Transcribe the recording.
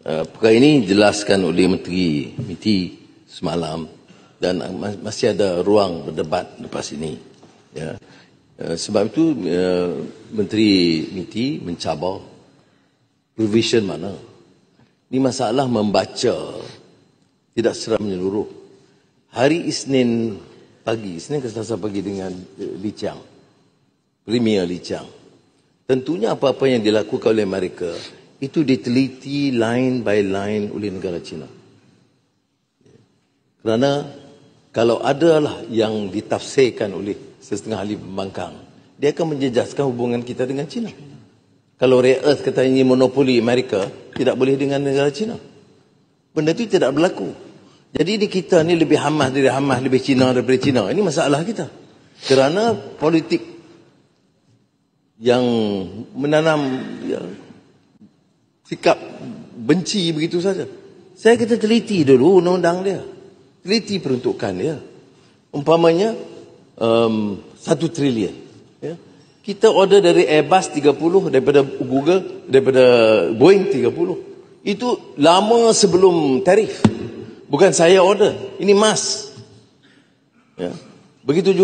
Perkara ini dijelaskan oleh Menteri MITI semalam dan masih ada ruang berdebat lepas ini. Ya. Sebab itu Menteri MITI mencabar provision mana. Ini masalah membaca tidak secara menyeluruh. Hari Isnin pagi, Isnin ke Selasa pagi dengan Li Qiang, Premier Li Qiang. Tentunya apa-apa yang dilakukan oleh Amerika itu diteliti line by line oleh negara China. Kerana kalau adalah yang ditafsirkan oleh setengah ahli pembangkang, dia akan menjejaskan hubungan kita dengan China. Kalau rare earth kata ini monopoli Amerika, tidak boleh dengan negara China. Benda itu tidak berlaku. Jadi di kita ni lebih Hamas dari Hamas, lebih China daripada China. Ini masalah kita. Kerana politik yang menanam sikap benci begitu saja. Saya kata teliti dulu undang-undang dia. Teliti peruntukan dia. Umpamanya 1 trilion. Ya. Kita order dari Airbus 30, daripada Google, daripada Boeing 30. Itu lama sebelum tarif. Bukan saya order. Ini mas. Ya. Begitu juga